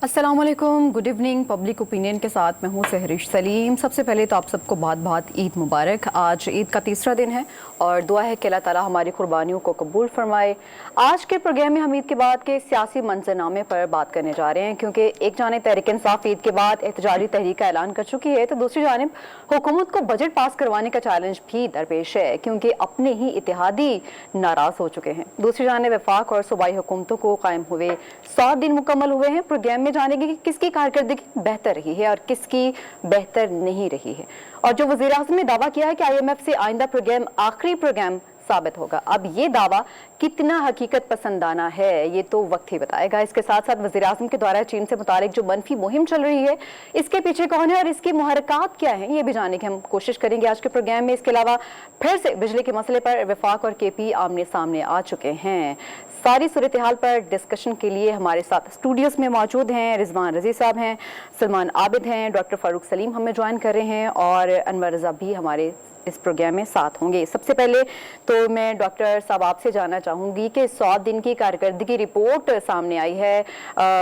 अस्सलाम वालेकुम, good evening. Public opinion के साथ मैं हूँ सहरिश सलीम। सबसे पहले तो आप सबको बहुत बहुत ईद मुबारक। आज ईद का तीसरा दिन है और दुआ है कि अल्लाह ताला हमारी कुर्बानियों को कबूल फरमाए। आज के प्रोग्राम में हम ईद के बाद के सियासी मंजरनामे पर बात करने जा रहे हैं, क्योंकि एक जानिब तहरीक इंसाफ ईद के बाद एहतजाजी तहरीक का ऐलान कर चुकी है, तो दूसरी जानिब हुकूमत को बजट पास करवाने का चैलेंज भी दरपेश है, क्योंकि अपने ही इत्तेहादी नाराज हो चुके हैं। दूसरी जानिब वफाक और सूबाई हुकूमतों को कायम हुए 100 दिन मुकम्मल हुए हैं। प्रोग्राम में जानेंगे कि किसकी कारकर्दगी बेहतर रही है और किसकी बेहतर नहीं रही है, और जो वज़ीर आज़म ने दावा किया है कि IMF से आइंदा प्रोग्राम आखिरी प्रोग्राम साबित होगा। अब ये दावा कितना हकीकत पसंदाना है ये तो वक्त ही बताएगा। इसके साथ साथ वज़ीर आज़म के द्वारा चीन से मुतालिक जो मनफी मुहिम चल रही है, इसके पीछे कौन है और इसकी मुहरकात क्या है, ये भी जानने की हम कोशिश करेंगे आज के प्रोग्राम में। इसके अलावा फिर से बिजली के मसले पर वफाक और KP आमने सामने आ चुके हैं। सारी सूरत हाल पर डिस्कशन के लिए हमारे साथ स्टूडियोज में मौजूद हैं रिजवान रजी साहब हैं, सलमान आबिद हैं, डॉक्टर फारूक सलीम हमें ज्वाइन कर रहे हैं और अनवर रजा भी हमारे इस प्रोग्राम में साथ होंगे। सबसे पहले तो मैं डॉक्टर साहब आपसे जानना चाहूँगी कि 100 दिन की कारकर्दगी रिपोर्ट सामने आई है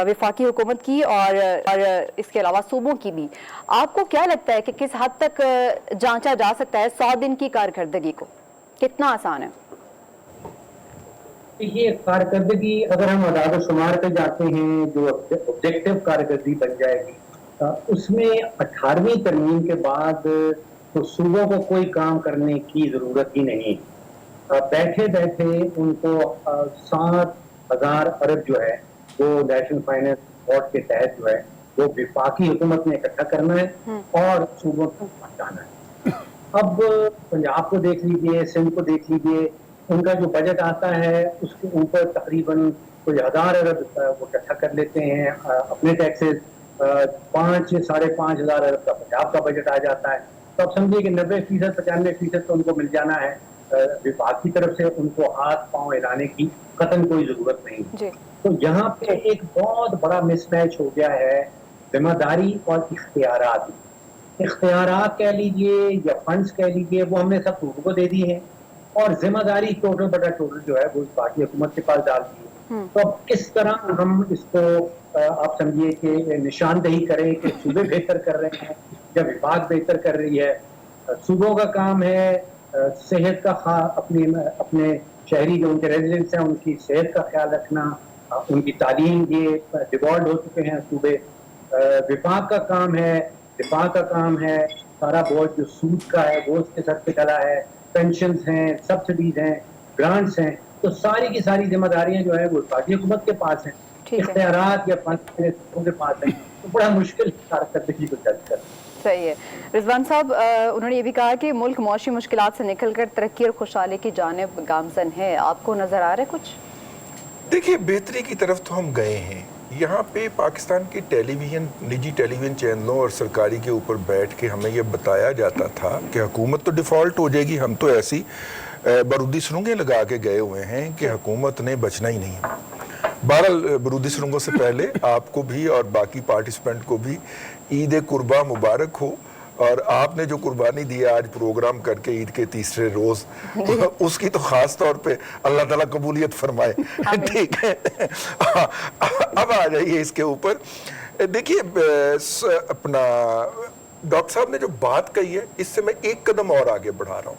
वफाकी हुकूमत की और इसके अलावा सूबों की भी। आपको क्या लगता है कि किस हद तक जांचा जा सकता है 100 दिन की कारकर्दगी को, कितना आसान है? ये कारकर्दगी अगर हम अदाद शुमार पे जाते हैं, जो ऑब्जेक्टिव कारकर्दगी बन जाएगी, उसमें 18वीं तरमीम के बाद तो सूबों को कोई काम करने की जरूरत ही नहीं। बैठे बैठे उनको 7,000 अरब जो है वो नेशनल फाइनेंस बोर्ड के तहत जो है वो विफाकी हुकूमत ने इकट्ठा करना है और सूबों को पहुंचाना है। अब पंजाब को देख लीजिए, सिंध को देख लीजिए, उनका जो बजट आता है उसके ऊपर तकरीबन कोई 1,000 अरब वो इकट्ठा कर लेते हैं अपने टैक्सेस। 5-5.5 हज़ार अरब का पंजाब का बजट आ जाता है। तो आप समझिए कि 90% 95% तो उनको मिल जाना है विभाग की तरफ से। उनको हाथ पांव हिलाने की कतन कोई जरूरत नहीं। तो यहाँ पे एक बहुत बड़ा मिसमैच हो गया है जिम्मेदारी और इख्तियारात। इख्तियारात कह लीजिए या फंड्स कह लीजिए, वो हमने सब सूबों को दे दी है और जिम्मेदारी टोटल बटा टोटल जो है वो पार्टी हुकूमत के पास डाल दी है। तो अब किस तरह हम इसको आप समझिए कि निशानदेही करें कि सूबे बेहतर कर रहे हैं या विभाग बेहतर कर रही है। सूबों का काम है सेहत का अपने शहरी जो उनके रेजिडेंट्स हैं उनकी सेहत का ख्याल रखना, उनकी तालीम, ये डिवॉल्व हो चुके हैं सूबे। विभाग का काम है, दिफा का काम है, सारा बोझ जो सूद का है वो उसके सर पे डला है। पेंशन्स हैं, सब्सिडीज हैं, ग्रांट्स हैं, तो सारी की सारी जिम्मेदारियां जो है वो पार्टी हुकूमत के पास हैं। इख्तियारात या फंड के पास हैं, तो बड़ा मुश्किल कारकर्दगी को जज कर। सही है। रिजवान साहब, उन्होंने ये भी कहा कि मुल्क मौशी मुश्किलात से निकलकर तरक्की और खुशहाली की जानिब गामजन है। आपको नजर आ रहा है कुछ? देखिए, बेहतरी की तरफ तो हम गए हैं। यहाँ पे पाकिस्तान की टेलीविज़न, निजी टेलीविज़न चैनलों और सरकारी के ऊपर बैठ के हमें ये बताया जाता था कि हुकूमत तो डिफ़ॉल्ट हो जाएगी, हम तो ऐसी बारूदी सुरंगें लगा के गए हुए हैं कि हुकूमत ने बचना ही नहीं है। 12 बारूदी सुरंगों से पहले आपको भी और बाकी पार्टिसिपेंट को भी ईद कुर्बा मुबारक हो। और आपने जो कुर्बानी दी आज प्रोग्राम करके ईद के तीसरे रोज, उसकी तो खास तौर पे अल्लाह ताला कबूलियत फरमाए। ठीक है, अब आ जाइए इसके ऊपर। देखिए, अपना डॉक्टर साहब ने जो बात कही है, इससे मैं एक कदम और आगे बढ़ा रहा हूँ।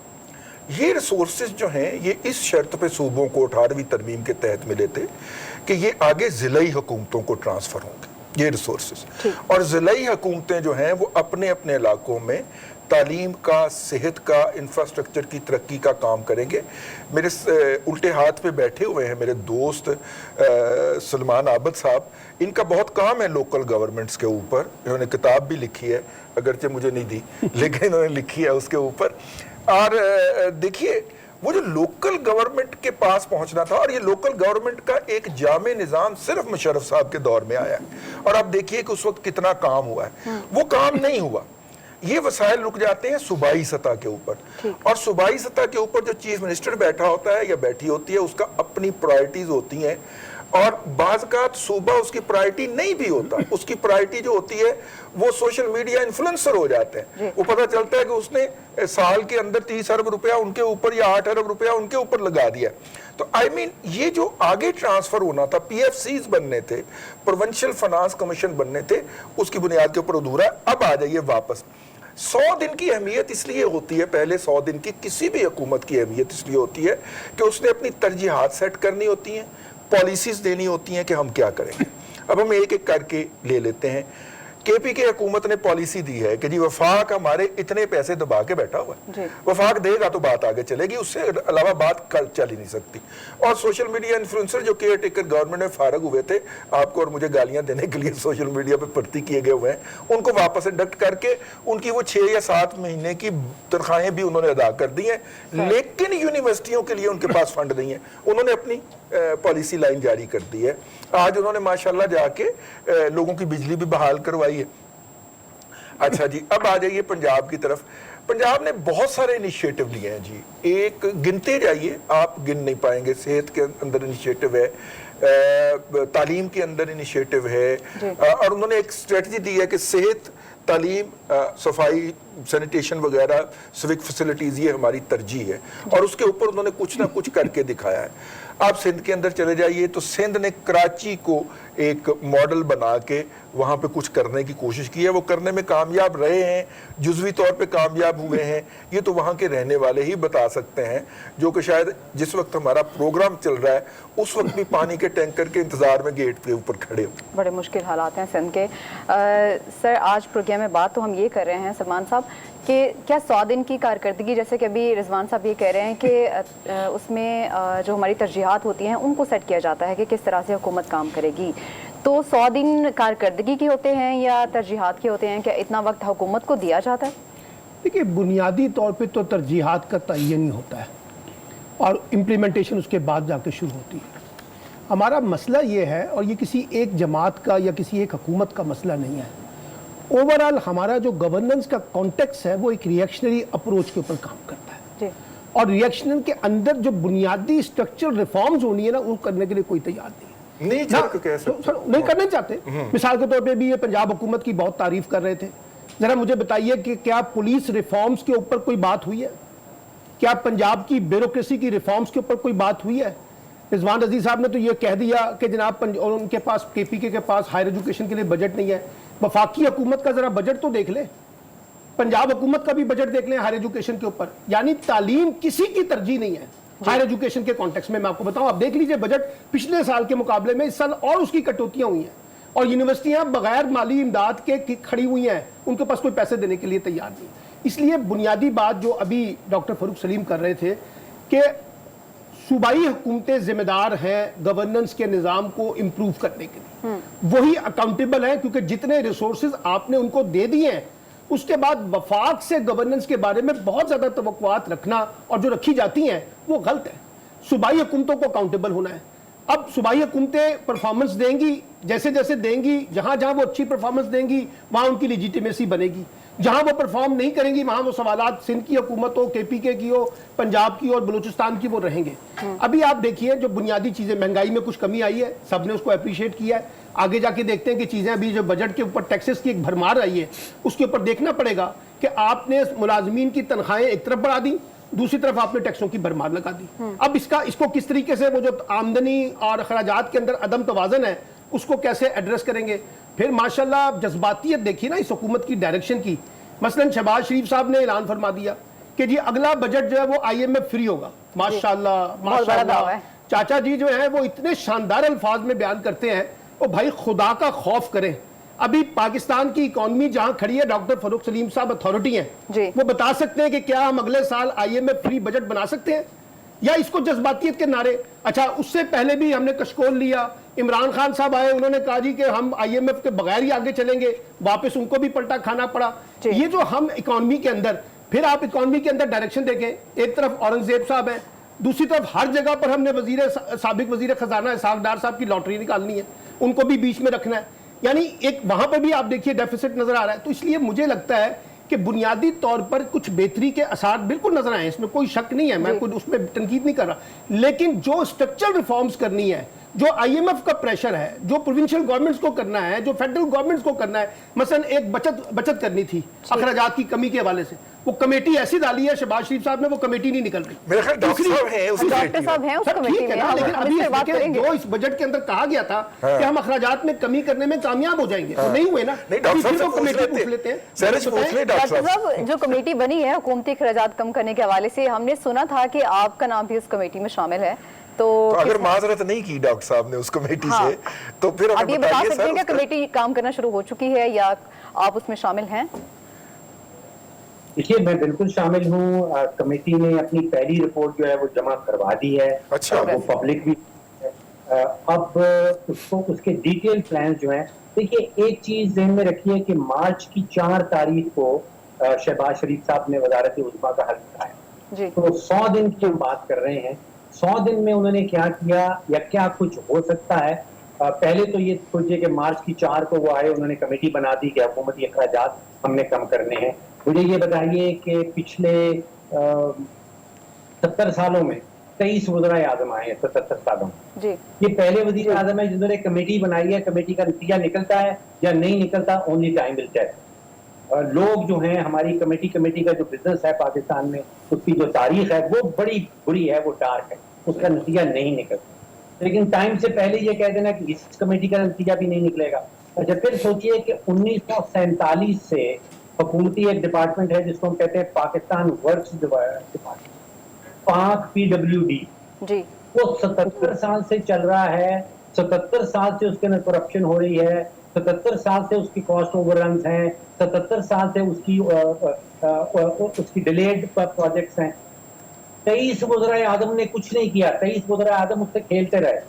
ये रिसोर्सेज जो हैं ये इस शर्त पे सूबों को 18वीं तरमीम के तहत मिले थे कि ये आगे ज़िलाई हुकूमतों को ट्रांसफ़र होंगे ये रिसोर्सेज, और ज़िलाई हुकूमतें जो हैं वो अपने अपने इलाकों में तालीम का, सेहत का, इंफ्रास्ट्रक्चर की तरक्की का काम करेंगे। मेरे उल्टे हाथ पे बैठे हुए हैं मेरे दोस्त सलमान आबिद साहब, इनका बहुत काम है लोकल गवर्नमेंट्स के ऊपर। इन्होंने किताब भी लिखी है, अगरचे मुझे नहीं दी लेकिन इन्होंने लिखी है उसके ऊपर। और देखिए, वो जो लोकल गवर्नमेंट के पास पहुंचना था, और ये लोकल गवर्नमेंट का एक जामे निज़ाम सिर्फ मुशर्रफ साहब के दौर में आया है, और आप देखिए कि उस वक्त कितना काम हुआ है। वो काम नहीं हुआ, ये वसाइल रुक जाते हैं सूबाई सतह के ऊपर। और सूबाई सतह के ऊपर जो चीफ मिनिस्टर बैठा होता है या बैठी होती है, उसका अपनी प्रायोरिटीज होती हैं। और बाज़ औक़ात सूबा उसकी प्रायोरिटी नहीं भी होता, उसकी प्रायोरिटी जो होती है वो सोशल मीडिया इन्फ्लुएंसर हो जाते हैं। वो पता चलता है कि उसने साल के अंदर 30 अरब रुपया उनके ऊपर या 8 अरब रुपया उनके ऊपर लगा दिया। तो आई मीन ये जो आगे ट्रांसफर होना था, PFCs बनने थे, प्रोविंशियल फाइनेंस कमीशन बनने थे, उसकी बुनियाद के ऊपर अधूरा है। अब आ जाइए वापस। 100 दिन की अहमियत इसलिए होती है, पहले 100 दिन की किसी भी हुकूमत की अहमियत इसलिए होती है कि उसने अपनी तरजीहात सेट करनी होती हैं, पॉलिसीज देनी होती हैं कि हम क्या करेंगे। अब हम एक एक करके ले लेते हैं। KPK हुकूमत ने पॉलिसी दी है कि जी वफाक हमारे इतने पैसे दबा के बैठा हुआ है, वफाक देगा तो बात आगे चलेगी, उससे अलावा बात चल ही नहीं सकती। और सोशल मीडिया इन्फ्लुएंसर जो केयर टेकर गवर्नमेंट में फारग हुए थे, आपको और मुझे गालियां देने के लिए सोशल मीडिया पे भर्ती किए गए हुए हैं, उनको वापस इंडक्ट करके उनकी वो 6 या 7 महीने की तनख्वाहें भी उन्होंने अदा कर दी हैं। लेकिन यूनिवर्सिटियों के लिए उनके पास फंड नहीं है, उन्होंने अपनी पॉलिसी लाइन जारी कर दी है। आज उन्होंने माशाल्लाह जाके लोगों की बिजली भी बहाल करवाई है। अच्छा जी, अब आ जाइए पंजाब की तरफ। पंजाब ने बहुत सारे इनिशिएटिव लिए हैं जी, एक गिनते जाइए आप गिन नहीं पाएंगे। सेहत के अंदर इनिशिएटिव है, तालीम के अंदर इनिशिएटिव है, और उन्होंने एक स्ट्रेटजी दी है कि सेहत, तालीम, सफाई, सैनिटेशन वगैरह, सिविक फैसिलिटीज, ये हमारी तरजीह है। और उसके ऊपर उन्होंने कुछ ना कुछ करके दिखाया है। आप सिंध के अंदर चले जाइए तो सिंध ने कराची को एक मॉडल बना के वहाँ पे कुछ करने की कोशिश की है। वो करने में कामयाब रहे हैं, जुज़वी तौर पे कामयाब हुए हैं, ये तो वहाँ के रहने वाले ही बता सकते हैं, जो कि शायद जिस वक्त हमारा प्रोग्राम चल रहा है उस वक्त भी पानी के टैंकर के इंतजार में गेट के ऊपर खड़े हो। बड़े मुश्किल हालात हैं सिंध के। सर, आज प्रोग्राम में बात तो हम ये कर रहे हैं सलमान साहब कि क्या 100 दिन की कारकर्दगी, जैसे कि अभी रिजवान साहब ये कह रहे हैं कि उसमें जो हमारी तरजीहात होती हैं उनको सेट किया जाता है कि किस तरह से हुकूमत काम करेगी, तो 100 दिन कारकर्दगी के होते हैं या तरजीहात के होते हैं? क्या इतना वक्त हुकूमत को दिया जाता है? देखिए, बुनियादी तौर पे तो तरजीहात का तयन ही होता है और इम्प्लीमेंटेशन उसके बाद जाके शुरू होती है। हमारा मसला ये है, और ये किसी एक जमात का या किसी एक हुकूमत का मसला नहीं है, ओवरऑल हमारा जो गवर्नेंस का कॉन्टेक्स्ट है वो एक रिएक्शनरी अप्रोच के ऊपर काम करता है जी। और रिएक्शन के अंदर जो बुनियादी स्ट्रक्चरल रिफॉर्म्स होनी है ना, वो करने के लिए कोई तैयार नहीं नहीं करना चाहते। मिसाल के तौर पे भी ये पंजाब हुकूमत की बहुत तारीफ कर रहे थे। जरा मुझे बताइए कि क्या पुलिस रिफॉर्म्स के ऊपर कोई बात हुई है? क्या पंजाब की ब्यूरोक्रेसी की रिफॉर्म्स के ऊपर कोई बात हुई है? रिजवान रज़ी साहब ने तो ये कह दिया कि जनाब उनके पास, KPK के पास हायर एजुकेशन के लिए बजट नहीं है। वफाकी हुकूमत का जरा बजट तो देख ले, पंजाब हुकूमत का भी बजट देख लें हायर एजुकेशन के ऊपर। यानी तालीम किसी की तरजीह नहीं है हायर एजुकेशन के कॉन्टेक्स्ट में। मैं आपको बताऊं, आप देख लीजिए बजट पिछले साल के मुकाबले में इस साल और उसकी कटौतियां हुई हैं, और यूनिवर्सिटियां बगैर माली इमदाद के खड़ी हुई हैं, उनके पास कोई पैसे देने के लिए तैयार नहीं। इसलिए बुनियादी बात जो अभी डॉक्टर फरूक सलीम कर रहे थे कि सूबाई हुकूमतें जिम्मेदार हैं गवर्नेंस के निज़ाम को इम्प्रूव करने के लिए, वही अकाउंटेबल है, क्योंकि जितने रिसोर्सेज आपने उनको दे दिए हैं उसके बाद वफाक से गवर्नेंस के बारे में बहुत ज़्यादा तवक्कुआत रखना और जो रखी जाती हैं वो गलत है। सूबाई हुकूमतों को अकाउंटेबल होना है। अब सूबाई हुकूमतें परफॉर्मेंस देंगी, जैसे जैसे देंगी, जहाँ जहाँ वो अच्छी परफॉर्मेंस देंगी वहाँ उनकी लेजिटिमेसी बनेगी। जहाँ वो परफॉर्म नहीं करेंगी वहाँ वो सवालात सिंध की हुकूमत हो, KPK की हो, पंजाब की और बलूचिस्तान की, वो रहेंगे। अभी आप देखिए जो बुनियादी चीज़ें, महंगाई में कुछ कमी आई है, सबने उसको अप्रिशिएट किया है। आगे जाके देखते हैं कि चीज़ें, अभी जो बजट के ऊपर टैक्सेस की एक भरमार आई है, उसके ऊपर देखना पड़ेगा कि आपने मुलाजमीन की तनख्वाहें एक तरफ बढ़ा दी, दूसरी तरफ आपने टैक्सों की भरमार लगा दी। अब इसको किस तरीके से, वो जो आमदनी और अखराजात के अंदर अदम तवाज़न है, उसको कैसे एड्रेस करेंगे? फिर माशाल्लाह जज्बातियत देखिए ना इस हुकूमत की डायरेक्शन की। मसलन शहबाज शरीफ साहब ने ऐलान फरमा दिया कि जी अगला बजट जो है वो IMF फ्री होगा। माशाल्लाह माशाल्लाह, चाचा जी जो है वो इतने शानदार अल्फाज में बयान करते हैं, वो भाई खुदा का खौफ करें। अभी पाकिस्तान की इकॉनमी जहां खड़ी है, डॉक्टर फरूक सलीम साहब अथॉरिटी हैं, वो बता सकते हैं कि क्या हम अगले साल IMF फ्री बजट बना सकते हैं, या इसको जज्बातियत के नारे? अच्छा, उससे पहले भी हमने कशकोल लिया, इमरान खान साहब आए, उन्होंने कहा जी कि हम IMF के बगैर ही आगे चलेंगे, वापस उनको भी पलटा खाना पड़ा। ये जो हम इकॉनमी के अंदर, फिर आप इकॉनमी के अंदर डायरेक्शन देखें, एक तरफ औरंगजेब साहब हैं, दूसरी तरफ हर जगह पर हमने साबिक वजीर खजाना इसहाक डार साहब की लॉटरी निकालनी है, उनको भी बीच में रखना है। यानी एक वहां पर भी आप देखिए डेफिसिट नजर आ रहा है। तो इसलिए मुझे लगता है कि बुनियादी तौर पर कुछ बेहतरी के असर बिल्कुल नजर आए, इसमें कोई शक नहीं है, मैं कोई उसमें तनकीद नहीं कर रहा, लेकिन जो स्ट्रक्चरल रिफॉर्म्स करनी है जो IMF का प्रेशर है, जो प्रोविंशियल गवर्नमेंट्स को करना है, जो फेडरल गवर्नमेंट्स को करना है, मसलन एक बचत करनी थी अखराजात की कमी के हवाले से, वो कमेटी ऐसी डाली है शहबाज शरीफ साहब ने, वो कमेटी नहीं निकल रही। मेरे ख्याल डॉक्टर साहब हैं उस डॉक्टर साहब हैं उस कमेटी ठीक है में, ना, लेकिन हम अभी इस पर बात देखिए, करेंगे। जो इस बजट के अंदर कहा गया था कि हम अखराजात में कमी करने में कामयाब हो जाएंगे, वो नहीं हुए ना। नहीं, डॉक्टर साहब फिर वो से कमेटी पूछ पूछ लेते हैं। सहरिश पूछ ले डॉक्टर डॉक्टर साहब। साहब, जो कमेटी बनी है हुकूमती खर्चात कम करने के हवाले से, हमने सुना था कि आपका नाम भी उस कमेटी में शामिल है, तो अगर माजरत नहीं की डॉक्टर साहब ने उस कमेटी से, तो फिर आप हमें ये बता बताइए सकते हैं कि सर। कमेटी काम करना शुरू हो चुकी है या आप उसमें शामिल हैं? देखिए, मैं बिल्कुल शामिल हूँ। कमेटी ने अपनी पहली रिपोर्ट जो है वो जमा करवा दी है। अच्छा। वो पब्लिक भी अब उसको उसके डिटेल प्लान जो हैं, देखिए एक चीज ध्यान में रखिए कि मार्च की 4 तारीख को शहबाज शरीफ साहब ने वजारत उज़्मा का हल्फ उठाया, जी तो 100 दिन की हम बात कर रहे हैं। 100 दिन में उन्होंने क्या किया या क्या कुछ हो सकता है? पहले तो ये सोचिए कि मार्च की 4 को वो आए, उन्होंने कमेटी बना दी कि हुकूमती अखराजात हमने कम करने हैं। मुझे ये बताइए कि पिछले 70 सालों में 23 वज़ीर आज़म आए हैं, 77 सालों में। जी ये पहले वज़ीर आज़म है जिन्होंने कमेटी बनाई है। कमेटी का नतीजा निकलता है या नहीं निकलता, ओनली टाइम विल टेल। लोग जो हैं, हमारी कमेटी का जो बिजनेस है पाकिस्तान में, उसकी जो तारीख है वो बड़ी बुरी है, वो डार्क है, उसका नतीजा नहीं निकलता। लेकिन टाइम से पहले ये कह देना कि इस कमेटी का नतीजा भी नहीं निकलेगा। अच्छा, फिर सोचिए कि 1947 से हुकूमती एक डिपार्टमेंट है जिसको हम कहते हैं पाकिस्तान वर्क्स डिपार्टमेंट, पाक PWD, जी वो 77 साल से चल रहा है। 77 साल से उसके अंदर करप्शन हो रही है, 77 साल से उसकी कॉस्ट ओवररन्स हैं, 77 साल से उसकी डिलेड प्रोजेक्ट्स हैं। 23 वज़ीर आज़म ने कुछ नहीं किया, 23 वज़ीर आज़म उससे खेलते रहे।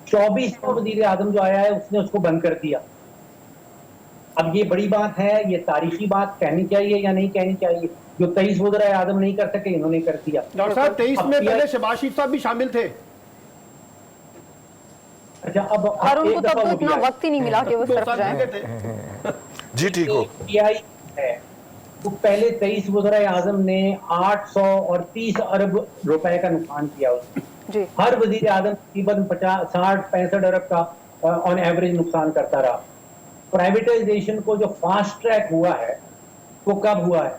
24वां वज़ीर आज़म जो आया है उसने उसको बंद कर दिया। अब ये बड़ी बात है, ये तारीखी बात कहनी चाहिए या नहीं कहनी चाहिए? जो 23 वज़ीर आज़म नहीं कर सके, इन्होंने कर दिया। डॉक्टर साहब 23 में पहले शहबाज शरीफ साहब भी शामिल थे। अच्छा, अब और उनको एक तब दफा तो वो भी इतना आए। वक्त ही नहीं मिला कि वो उस 2 तरफ साल जाएं। लगे थे। जी ठीक हो। PI है, तो पहले 23 वज़ीर आज़म ने 830 अरब रुपए का नुकसान किया उसमें। जी हर वज़ीर आज़म तकरीबन 50-60-65 अरब का ऑन एवरेज नुकसान करता रहा। प्राइवेटाइजेशन को जो फास्ट ट्रैक हुआ है वो कब हुआ है?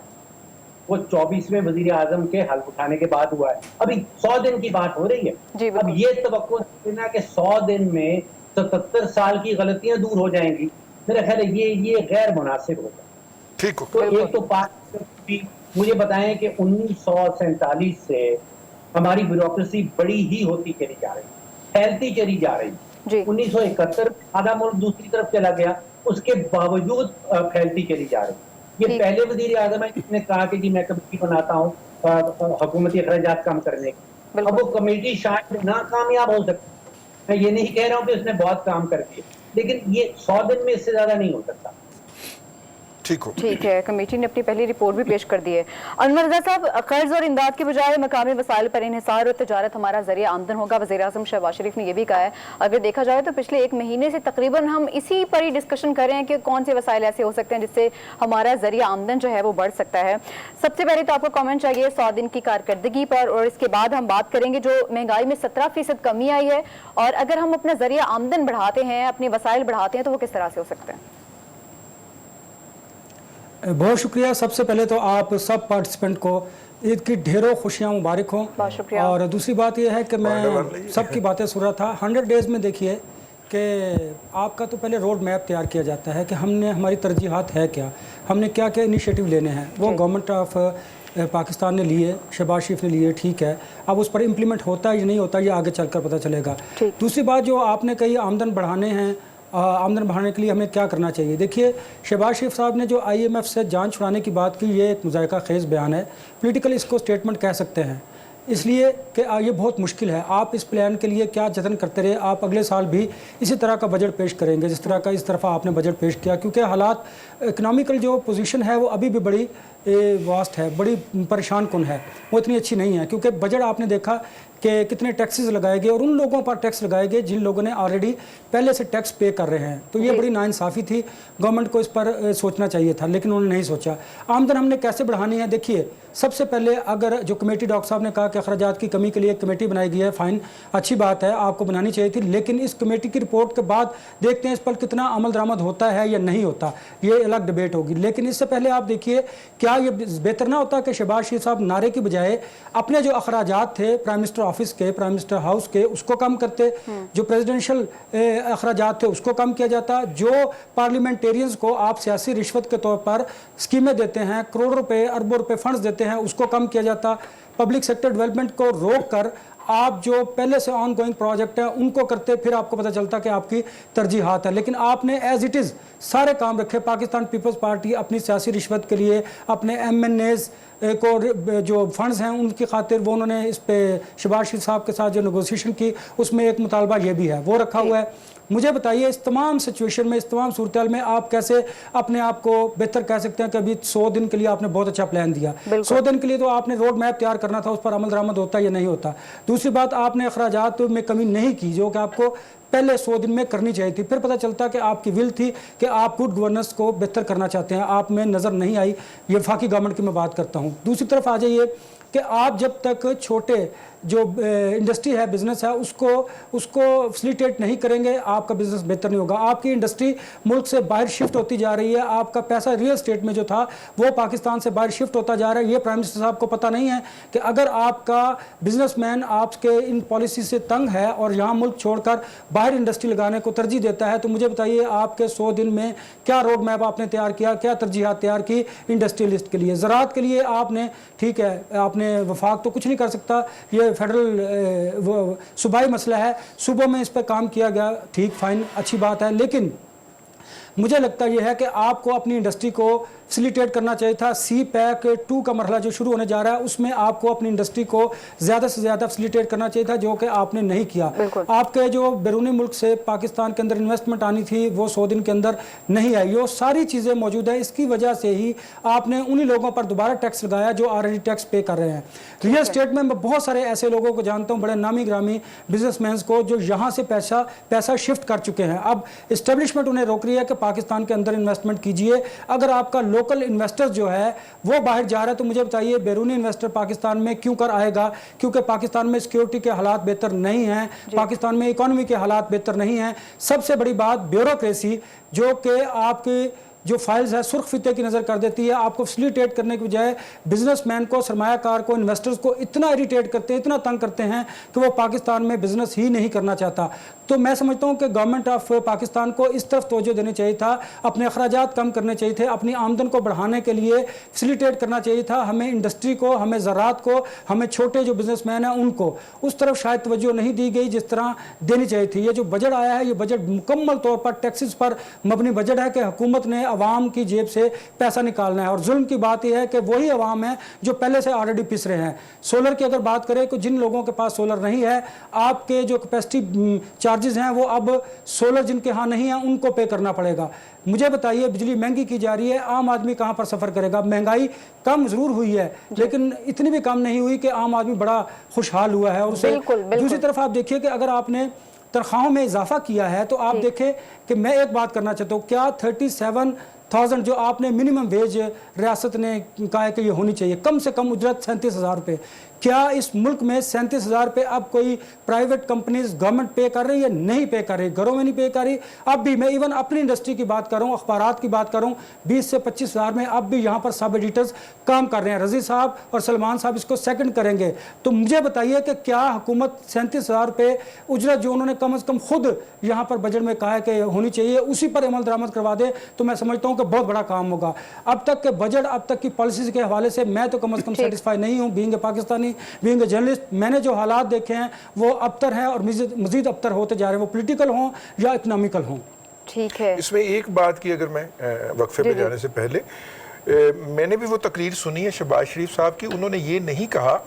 वो 24वें वज़ीर आज़म के हल्फ उठाने के बाद हुआ है। अभी 100 दिन की बात हो रही है। जी, बिल्कुल। अब ये तवक्को देना कि 100 दिन में 77 साल की गलतियां दूर हो जाएंगी, मेरा ख्याल है ये गैर मुनासिब होगा। ठीक हो। तो एक तो मुझे बताएं कि 1947 से हमारी ब्यूरोक्रेसी बड़ी ही होती चली जा रही, फैलती चली जा रही। जी 1971 आधा मुल्क दूसरी तरफ चला गया, उसके बावजूद फैलती चली जा रही। ये ठीक। पहले वज़ीर आज़म है जिसने कहा कि जी मैं कमेटी बनाता हूँ हुकूमती अखराजात कम करने की। बिल्कुल। अब वो कमेटी शायद नाकामयाब हो सकती है। मैं ये नहीं कह रहा हूँ कि उसने बहुत काम कर दिए, लेकिन ये 100 दिन में इससे ज्यादा नहीं हो सकता। ठीक हो। ठीक है, कमेटी ने अपनी पहली रिपोर्ट भी पेश कर दी है। अनवर रज़ा साहब, कर्ज और इमदाद के बजाय मकामी वसाइल पर इन्हिसार और तजारत हमारा जरिया आमदन होगा। वज़ीर आज़म शहबाज शरीफ ने यह भी कहा है। अगर देखा जाए तो पिछले 1 महीने से तकरीबन हम इसी पर ही डिस्कशन कर रहे हैं कि कौन से वसाइल ऐसे हो सकते हैं जिससे हमारा जरिया आमदन जो है वो बढ़ सकता है। सबसे पहले तो आपको कमेंट चाहिए 100 दिन की कारकर्दगी पर, और इसके बाद हम बात करेंगे जो महंगाई में 17% कमी आई है, और अगर हम अपना जरिया आमदन बढ़ाते हैं, अपने वसाइल बढ़ाते हैं, तो वो किस तरह से हो सकते हैं। बहुत शुक्रिया। सबसे पहले तो आप सब पार्टिसिपेंट को ईद की ढेरों खुशियाँ मुबारक हों। बहुत शुक्रिया। और दूसरी बात यह है कि मैं सबकी बातें सुन रहा था। 100 डेज़ में देखिए कि आपका तो पहले रोड मैप तैयार किया जाता है कि हमने हमारी तरजीहात है क्या, हमने क्या क्या इनिशिएटिव लेने हैं। वो गवर्नमेंट ऑफ पाकिस्तान ने लिए, शहबाज शरीफ ने लिए, ठीक है। अब उस पर इम्प्लीमेंट होता है या नहीं होता, ये आगे चलकर पता चलेगा। दूसरी बात जो आपने कही, आमदन बढ़ाने हैं, आमदन बढ़ाने के लिए हमें क्या करना चाहिए। देखिए, शहबाज शरीफ साहब ने जो IMF से जान छुड़ाने की बात की, ये एक मुज़ायका खेज़ बयान है। पॉलिटिकल इसको स्टेटमेंट कह सकते हैं, इसलिए कि ये बहुत मुश्किल है। आप इस प्लान के लिए क्या जतन करते रहे, आप अगले साल भी इसी तरह का बजट पेश करेंगे जिस तरह का इस तरफा आपने बजट पेश किया, क्योंकि हालात इकनॉमिकल जो पोजीशन है वो अभी भी बड़ी वास्ट है, बड़ी परेशान कुन है, वो इतनी अच्छी नहीं है। क्योंकि बजट आपने देखा کہ کتنے ٹیکسز لگائے گئے اور ان لوگوں پر ٹیکس لگائے گئے جن لوگوں نے آلریڈی پہلے سے ٹیکس پے کر رہے ہیں. تو یہ بڑی ناانصافی تھی, گورنمنٹ کو اس پر سوچنا چاہیے تھا, لیکن انہوں نے نہیں سوچا. آمدن ہم نے کیسے بڑھانی ہے؟ دیکھیے, سب سے پہلے اگر جو کمیٹی ڈاکٹر صاحب نے کہا کہ اخراجات کی کمی کے لیے ایک کمیٹی بنائی گئی ہے, فائن, اچھی بات ہے, آپ کو بنانی چاہیے تھی, لیکن اس کمیٹی کی رپورٹ کے بعد دیکھتے ہیں اس پر کتنا عمل درآمد ہوتا ہے یا نہیں ہوتا, یہ الگ ڈیبیٹ ہوگی. لیکن اس سے پہلے آپ دیکھیے, کیا یہ بہتر نہ ہوتا کہ شہباز شریف صاحب نعرے کی بجائے اپنے جو اخراجات تھے پرائم منسٹر آفس کے, پرائم منسٹر ہاؤس کے, اس کو کم کرتے, جو پریزیڈنشل اخراجات تھے اس کو کم کیا جاتا, جو پارلیمنٹیرینز کو آپ سیاسی رشوت کے طور پر اسکیمیں دیتے ہیں, کروڑوں روپے اربوں روپے فنڈز دیتے ہیں, اس کو کم کیا جاتا. پبلک سیکٹر ڈیولپمنٹ کو روک کر آپ جو پہلے سے آن گوئنگ پروجیکٹ ہیں ان کو کرتے, پھر آپ کو پتہ چلتا کہ آپ کی ترجیحات ہیں. لیکن آپ نے ایز اٹ از سارے کام رکھے. پاکستان پیپلز پارٹی اپنی سیاسی رشوت کے لیے, اپنے ایم این ایز کو جو فنڈز ہیں ان کی خاطر وہ انہوں نے اس پہ شہباز شریف صاحب کے ساتھ جو نیگوسیشن کی, اس میں ایک مطالبہ یہ بھی ہے, وہ رکھا ہوا ہے. مجھے بتائیے, اس تمام سچویشن میں, اس تمام صورتحال میں آپ کیسے اپنے آپ کو بہتر کہہ سکتے ہیں کہ ابھی 100 دن کے لیے آپ نے بہت اچھا پلان دیا. 100 دن کے لیے تو آپ نے روڈ میپ تیار کرنا تھا, اس پر عمل درآمد ہوتا یا نہیں ہوتا. دوسری بات, آپ نے اخراجات میں کمی نہیں کی جو کہ آپ کو پہلے 100 دن میں کرنی چاہیے تھی. پھر پتہ چلتا کہ آپ کی ول تھی کہ آپ گڈ گورننس کو بہتر کرنا چاہتے ہیں, آپ میں نظر نہیں آئی. یہ وفاقی گورنمنٹ کی میں بات کرتا ہوں. دوسری طرف آ جائیے کہ آپ جب تک چھوٹے جو انڈسٹری ہے, بزنس ہے, اس کو فیسیلیٹیٹ نہیں کریں گے, آپ کا بزنس بہتر نہیں ہوگا. آپ کی انڈسٹری ملک سے باہر شفٹ ہوتی جا رہی ہے, آپ کا پیسہ ریئل اسٹیٹ میں جو تھا وہ پاکستان سے باہر شفٹ ہوتا جا رہا ہے. یہ پرائم منسٹر صاحب کو پتہ نہیں ہے کہ اگر آپ کا بزنس مین آپ کے ان پالیسی سے تنگ ہے اور یہاں ملک چھوڑ کر باہر انڈسٹری لگانے کو ترجیح دیتا ہے, تو مجھے بتائیے آپ کے 100 دن میں کیا روڈ میپ آپ نے تیار کیا, کیا ترجیحات تیار کی انڈسٹریلسٹ کے لیے. زراعت کے لیے آپ نے, ٹھیک ہے, آپ نے وفاق تو کچھ نہیں کر سکتا, یہ فیڈرل صوبائی مسئلہ ہے, صوبوں میں اس پہ کام کیا گیا, ٹھیک, فائن, اچھی بات ہے. لیکن مجھے لگتا یہ ہے کہ آپ کو اپنی انڈسٹری کو فیسیلیٹیٹ کرنا چاہیے تھا. سی پیک 2 کا مرحلہ جو شروع ہونے جا رہا ہے, اس میں آپ کو اپنی انڈسٹری کو زیادہ سے زیادہ فیسیلیٹیٹ کرنا چاہیے تھا, جو کہ آپ نے نہیں کیا. آپ کے جو بیرونی ملک سے پاکستان کے اندر انویسٹمنٹ آنی تھی وہ 100 دن کے اندر نہیں آئی. وہ ساری چیزیں موجود ہیں, اس کی وجہ سے ہی آپ نے انہی لوگوں پر دوبارہ ٹیکس لگایا جو آلریڈی ٹیکس پے کر رہے ہیں. ریئل اسٹیٹ میں بہت سارے ایسے لوگوں کو جانتا ہوں, بڑے نامی گرامی بزنس مینس کو, جو یہاں سے پیسہ شفٹ کر چکے ہیں. اب اسٹیبلشمنٹ انہیں روک رہی ہے کہ پاکستان کے اندر انویسٹمنٹ کیجئے. اگر آپ کا لوکل انویسٹر جو ہے وہ باہر جا رہا ہے, تو مجھے بتائیے بیرونی انویسٹر پاکستان میں کیوں کر آئے گا؟ کیونکہ پاکستان میں سیکیورٹی کے حالات بہتر نہیں ہیں, پاکستان میں اکانومی کے حالات بہتر نہیں ہیں. سب سے بڑی بات بیوروکریسی, جو کہ آپ کی جو فائلز ہے سرخ فیتے کی نظر کر دیتی ہے. آپ کو فیسیلیٹیٹ کرنے کی بجائے بزنس مین کو, سرمایہ کار کو, انویسٹرز کو اتنا اریٹیٹ کرتے ہیں, اتنا تنگ کرتے ہیں کہ وہ پاکستان میں بزنس ہی نہیں کرنا چاہتا. تو میں سمجھتا ہوں کہ گورنمنٹ آف پاکستان کو اس طرف توجہ دینی چاہیے تھا, اپنے اخراجات کم کرنے چاہیے تھے, اپنی آمدن کو بڑھانے کے لیے فیسیلیٹیٹ کرنا چاہیے تھا. ہمیں انڈسٹری کو, ہمیں زراعت کو, ہمیں چھوٹے جو بزنس مین ہیں ان کو اس طرف شاید توجہ نہیں دی گئی جس طرح دینی چاہیے تھی. یہ جو بجٹ آیا ہے, یہ بجٹ مکمل طور پر ٹیکسز پر مبنی بجٹ ہے کہ حکومت نے عوام کی جیب سے پیسہ نکالنا ہے. اور ظلم کی بات یہ ہے کہ وہی عوام ہے جو پہلے سے آلریڈی پس رہے ہیں. سولر کی اگر بات کریں, تو جن لوگوں کے پاس سولر نہیں ہے, آپ کے جو کیپیسٹی چارجز ہیں وہ اب سولر جن کے ہاں نہیں ہیں ان کو پے کرنا پڑے گا. مجھے بتائیے, بجلی مہنگی کی جا رہی ہے, عام آدمی کہاں پر سفر کرے گا؟ مہنگائی کم ضرور ہوئی ہے, لیکن اتنی بھی کم نہیں ہوئی کہ عام آدمی بڑا خوشحال ہوا ہے. اور اسے دوسری طرف آپ دیکھیے کہ اگر آپ نے تنخواہوں میں اضافہ کیا ہے, تو آپ دیکھیں کہ میں ایک بات کرنا چاہتا ہوں, کیا 37,000 جو آپ نے منیمم ویج ریاست نے کہا ہے کہ یہ ہونی چاہیے, کم سے کم اجرت 37,000 روپے, کیا اس ملک میں 37,000 روپے اب کوئی پرائیویٹ کمپنیز گورنمنٹ پے کر رہی ہے؟ نہیں پے کر رہی, گھروں میں نہیں پے کر رہی. اب بھی میں ایون اپنی انڈسٹری کی بات کر رہا ہوں, اخبارات کی بات کر رہا ہوں, 20 سے 25,000 میں اب بھی یہاں پر سب ایڈیٹرز کام کر رہے ہیں. رضی صاحب اور سلمان صاحب اس کو سیکنڈ کریں گے. تو مجھے بتائیے کہ کیا حکومت 37,000 روپے اجرت جو انہوں نے کم از کم خود یہاں پر بجٹ میں کہا ہے کہ ہونی چاہیے, اسی پر عمل درآمد کروا دے, تو میں سمجھتا ہوں کہ بہت بڑا کام ہوگا. اب تک کے بجٹ, اب تک کی پالیسیز کے حوالے سے میں تو کم از کم سیٹسفائی نہیں ہوں. Being a Pakistani, being a journalist, میں نے جو حالات دیکھے ہیں وہ ابتر ہیں اور مزید ابتر ہوتے جا رہے ہیں, وہ پولیٹیکل ہوں یا اکنامیکل ہوں. ٹھیک ہے. اس میں ایک بات کی, اگر میں وقفے پہ جانے سے پہلے, میں نے بھی وہ تقریر سنی ہے شہباز شریف صاحب کی. انہوں نے یہ نہیں کہا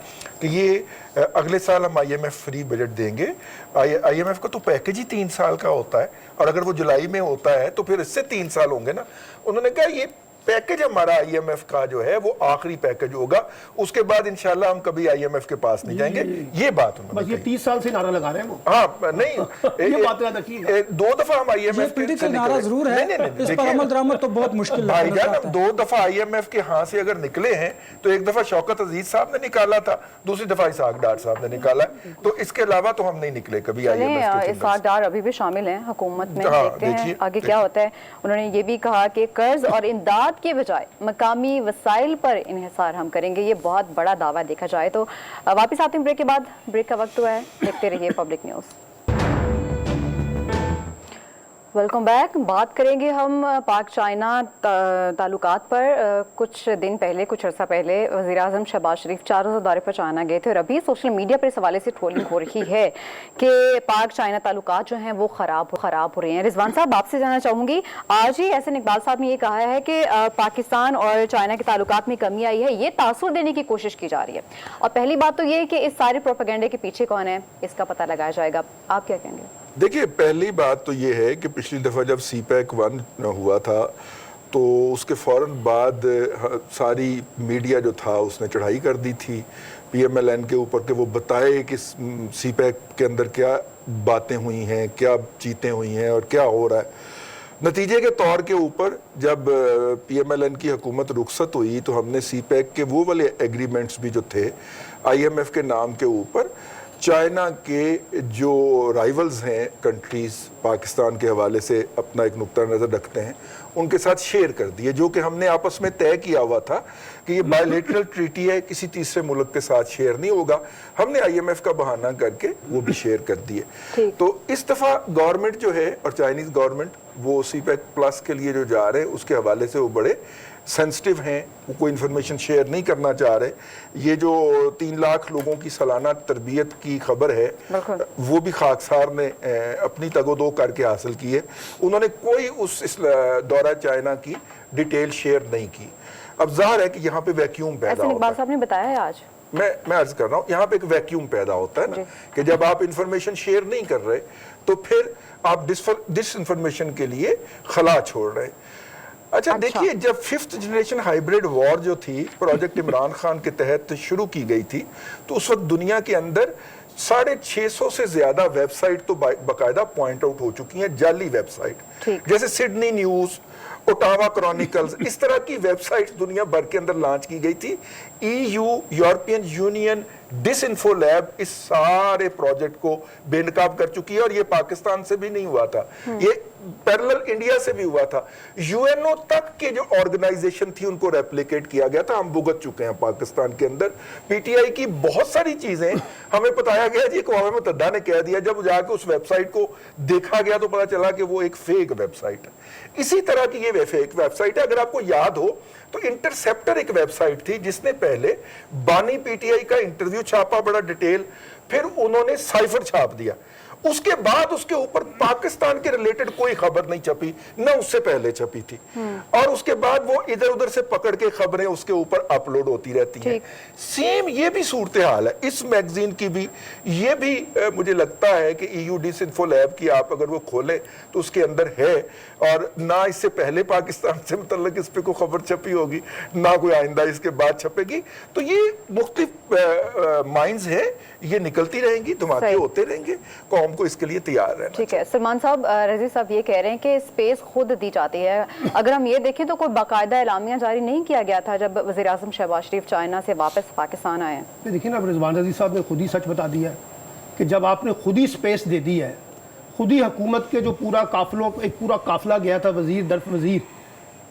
کہ یہ اگلے سال ہم I M F free budget دیں گے. آئی ایم ایف کا تو پیکج ہی 3 سال کا ہوتا ہے, اور اگر وہ جولائی میں ہوتا ہے تو پھر اس سے 3 سال ہوں گے نا. انہوں نے کہا یہ पैकेज हमारा IMF का जो है वो आखिरी पैकेज होगा, उसके बाद इंशाल्लाह हम कभी IMF के पास नहीं जाएंगे। ये बात बस उन्होंने ये कही। 30 साल से नारा लगा रहे हैं वो। हाँ नहीं ये बात याद रखिए। 2 दफा हम ये IMF पॉलिटिकल नारा जरूर है, इस पर अमल दरामद तो बहुत मुश्किल भाईजान, लगता हम है। 2 दफा IMF के हाथ से अगर निकले हैं तो एक दफा शौकत अजीज साहब ने निकाला था, दूसरी दफा इसहाक डार साहब ने निकाला, तो इसके अलावा तो हम नहीं निकले कभी IMF के चैम्बर से। इसहाक डार अभी भी शामिल हैं हुकूमत में, हाँ, देखते हैं देखिए, आगे क्या होता है। उन्होंने ये भी कहा कि कर्ज और इमदाद के बजाय मकामी वसाइल पर इन्हिसार हम करेंगे। ये बहुत बड़ा दावा देखा जाए तो। वापस आते हैं ब्रेक के बाद, ब्रेक का वक्त हुआ है, देखते रहिए पब्लिक न्यूज़। Welcome back. बात करेंगे हम पाक चाइना ताल्लुकात पर। कुछ दिन पहले, कुछ अर्सा पहले वज़ीर आज़म शहबाज शरीफ 4 रोज़ा दौरे पर चाइना गए थे और अभी सोशल मीडिया पर इस हवाले से ट्रोलिंग हो रही है कि पाक चाइना ताल्लुकात जो हैं वो ख़राब हो रहे हैं। रिजवान साहब, आपसे जानना चाहूँगी, आज ही एहसन इकबाल साहब ने ये कहा है कि पाकिस्तान और चाइना के ताल्लुकात में कमी आई है, ये तासुर देने की कोशिश की जा रही है। और पहली बात तो ये है कि इस सारे प्रोपेगेंडे के पीछे कौन है, इसका पता लगाया जाएगा। आप क्या कहेंगे? देखिए, पहली बात तो ये है कि पिछली दफ़ा जब CPEC 1 हुआ था तो उसके फ़ौरन बाद सारी मीडिया जो था उसने चढ़ाई कर दी थी PMLN के ऊपर कि वो बताए कि CPEC के अंदर क्या बातें हुई हैं, क्या चीतें हुई हैं और क्या हो रहा है। नतीजे के तौर के ऊपर जब PMLN की हुकूमत रुखसत हुई तो हमने CPEC के वो वाले एग्रीमेंट्स भी जो थे IMF के नाम के ऊपर चाइना के जो राइवल्स हैं कंट्रीज़ पाकिस्तान के हवाले से अपना एक नुक्ता नज़र रखते हैं, उनके साथ शेयर कर दिए, जो कि हमने आपस में तय किया हुआ था कि ये बायलैटरल ट्रीटी है, किसी तीसरे मुल्क के साथ शेयर नहीं होगा। हमने IMF का बहाना करके वो भी शेयर कर दिए। तो इस दफ़ा गवर्नमेंट जो है और चाइनीज़ गवर्नमेंट वो CPEC प्लस के लिए जो जा रहे हैं उसके हवाले से वो बड़े सेंसिटिव हैं, वो कोई इन्फॉर्मेशन शेयर नहीं करना चाह रहे। ये जो 3 लाख लोगों की सालाना तरबियत की खबर है वो भी खाकसार ने अपनी तगोदो करके हासिल की है। उन्होंने कोई इस दौरा चाइना की डिटेल शेयर नहीं की। अब जाहिर है कि यहाँ पे वैक्यूम पैदा होता है। साहब ने बताया है आज, मैं अर्ज कर रहा हूँ, यहाँ पे एक वैक्यूम पैदा होता है ना कि जब आप इंफॉर्मेशन शेयर नहीं कर रहे तो फिर आप डिस इंफॉर्मेशन के लिए खला छोड़ रहे हैं। अच्छा देखिए, जब 5th जनरेशन हाइब्रिड वॉर जो थी प्रोजेक्ट इमरान खान के तहत शुरू की गई थी तो उस वक्त दुनिया के अंदर 650 से ज्यादा वेबसाइट तो बाकायदा पॉइंट आउट हो चुकी हैं, जाली वेबसाइट, जैसे सिडनी न्यूज, ओटावा क्रॉनिकल्स, इस तरह की वेबसाइट्स दुनिया भर के अंदर लॉन्च की गई थी। EU, यूरोपियन यूनियन, डिसइंफो लैब इस सारे प्रोजेक्ट को बेनकाब कर चुकी है और ये पाकिस्तान से भी नहीं हुआ था, ये पैरेलल इंडिया से भी हुआ था। UNO तक के जो ऑर्गेनाइजेशन थी उनको रेप्लिकेट किया गया था। हम भुगत चुके हैं पाकिस्तान के अंदर। PTI की बहुत सारी चीजें हमें बताया गया जी, अक़वाम मुत्तहिदा ने कह दिया, जब जाके उस वेबसाइट को देखा गया तो पता चला कि वो एक फेक वेबसाइट है। इसी तरह की ये फेक वेबसाइट है। अगर आपको याद हो तो इंटरसेप्टर एक वेबसाइट थी जिसने पहले बानी PTI का इंटरव्यू छापा बड़ा डिटेल, फिर उन्होंने साइफर छाप दिया, उसके बाद उसके ऊपर पाकिस्तान के रिलेटेड कोई खबर नहीं छपी, न उससे पहले छपी थी, और उसके बाद वो इधर उधर से पकड़ के खबरें उसके ऊपर अपलोड होती रहती हैं। सेम ये भी सूरत हाल है इस मैगजीन की भी। ये भी मुझे लगता है कि EU डिसइंफो लैब की आप अगर वो खोलें तो उसके अंदर है, और ना इससे पहले पाकिस्तान से मतलब इस पे कोई खबर छपी होगी, ना कोई आइंदा इसके बाद छपेगी। तो ये मुख्तलिफ माइंड्स है, ये निकलती रहेंगी, धमाके होते रहेंगे, कौम को इसके लिए तैयार रहना। ठीक है सलमान साहब, रजी साहब ये कह रहे हैं कि स्पेस खुद दी जाती है। अगर हम ये देखें तो कोई बाकायदा एलामिया जारी नहीं किया गया था जब वज़ीर आज़म शहबाज शरीफ चाइना से वापस पाकिस्तान आए हैं। देखिए ना, रिजवान रजी साहब ने खुद ही सच बता दिया कि जब आपने खुद ही स्पेस दे दी है, खुद ही हुकूमत के जो पूरा काफिला गया था वजीर दर वजीर,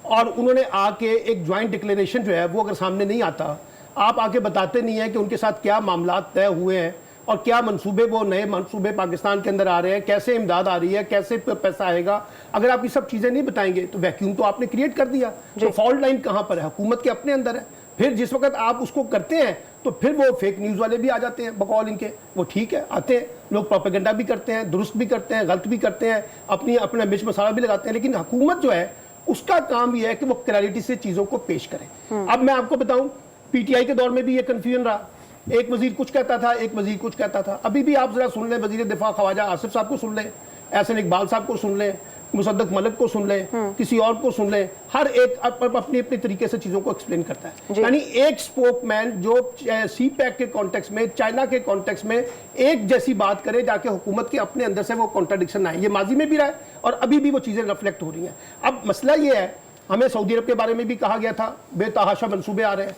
और उन्होंने आके एक ज्वाइंट डिक्लेरेशन जो है वो अगर सामने नहीं आता, आप आके बताते नहीं है कि उनके साथ क्या मामला तय हुए हैं और क्या मंसूबे, वो नए मंसूबे पाकिस्तान के अंदर आ रहे हैं, कैसे इमदाद आ रही है, कैसे पैसा आएगा, अगर आप ये सब चीज़ें नहीं बताएंगे तो वैक्यूम तो आपने क्रिएट कर दिया। तो फॉल्ट लाइन कहाँ पर है? हुकूमत के अपने अंदर है। फिर जिस वक्त आप उसको करते हैं तो फिर वो फेक न्यूज़ वाले भी आ जाते हैं बकौल इनके। वो ठीक है, आते हैं लोग, प्रोपेगेंडा भी करते हैं, दुरुस्त भी करते हैं, गलत भी करते हैं, अपना मिर्च मसाला भी लगाते हैं, लेकिन हुकूमत जो है उसका काम ये है कि वो क्लैरिटी से चीज़ों को पेश करें। अब मैं आपको बताऊं, PTI के दौर में भी ये कन्फ्यूजन रहा, एक वजीर कुछ कहता था, एक वजीर कुछ कहता था। अभी भी आप जरा सुन लें, वजीर दिफा ख्वाजा आसिफ साहब को सुन लें, एहसन इकबाल साहब को सुन लें, मुसद्दक मलिक को सुन लें, किसी और को सुन लें, हर एक अपनी अपनी तरीके से चीज़ों को एक्सप्लेन करता है। यानी एक स्पोकमैन जो सी पैक के कॉन्टेक्स्ट में, चाइना के कॉन्टेक्स्ट में एक जैसी बात करे, जाके हुकूमत के अपने अंदर से वो कॉन्ट्राडिक्शन आए। ये माजी में भी रहा है और अभी भी वो चीज़ें रिफ्लेक्ट हो रही हैं। अब मसला ये है, हमें सऊदी अरब के बारे में भी कहा गया था बेतहाशा मंसूबे आ रहे हैं,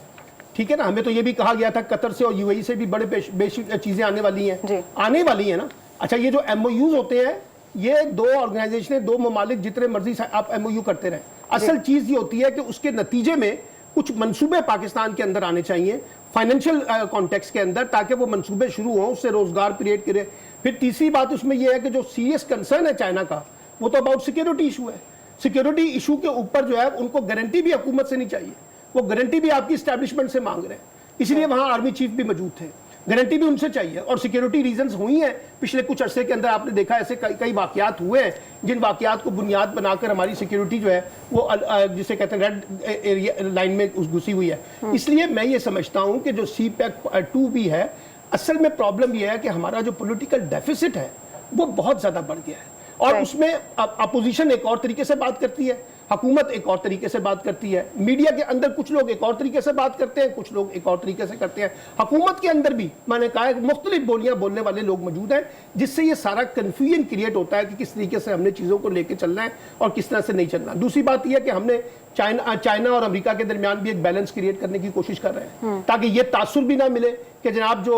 ठीक है ना। हमें तो ये भी कहा गया था कतर से और यूएई से भी बड़े बेशी चीज़ें आने वाली हैं, आने वाली हैं ना। अच्छा, ये जो MOUs होते हैं, ये दो ऑर्गेनाइजेशन, दो ममालिक जितने मर्जी आप MOU करते रहें, असल चीज़ ये होती है कि उसके नतीजे में कुछ मंसूबे पाकिस्तान के अंदर आने चाहिए फाइनेंशियल कॉन्टेक्स्ट के अंदर, ताकि वो मंसूबे शुरू हों, उससे रोजगार क्रिएट करे। फिर तीसरी बात उसमें यह है कि जो सीरियस कंसर्न है चाइना का, वो तो अबाउट सिक्योरिटी इशू है। सिक्योरिटी इशू के ऊपर जो है उनको गारंटी भी हुकूमत से नहीं चाहिए, वो गारंटी भी आपकी इस्टेब्लिशमेंट से मांग रहे हैं, इसलिए वहाँ आर्मी चीफ भी मौजूद थे, गारंटी भी उनसे चाहिए। और सिक्योरिटी रीजंस हुई हैं पिछले कुछ अरसे के अंदर, आपने देखा ऐसे कई वाकयात हुए हैं जिन वाकयात को बुनियाद बनाकर हमारी सिक्योरिटी जो है वो जिसे कहते हैं रेड एरिया लाइन में घुसी हुई है। इसलिए मैं ये समझता हूँ कि जो CPEC-2 भी है, असल में प्रॉब्लम ये है कि हमारा जो पॉलिटिकल डेफिसिट है वो बहुत ज़्यादा बढ़ गया है, और उसमें अपोजिशन एक और तरीके से बात करती है, हुकूमत एक और तरीके से बात करती है, मीडिया के अंदर कुछ लोग एक और तरीके से बात करते हैं, कुछ लोग एक और तरीके से करते हैं, हुकूमत के अंदर भी मैंने कहा है मुख्तलिफ बोलियां बोलने वाले लोग मौजूद हैं, जिससे ये सारा कन्फ्यूजन क्रिएट होता है कि किस तरीके से हमने चीज़ों को लेकर चलना है और किस तरह से नहीं चलना। दूसरी बात यह है कि हमने चाइना और अमेरिका के दरमियान भी एक बैलेंस क्रिएट करने की कोशिश कर रहे हैं, ताकि ये तासुर भी ना मिले कि जनाब जो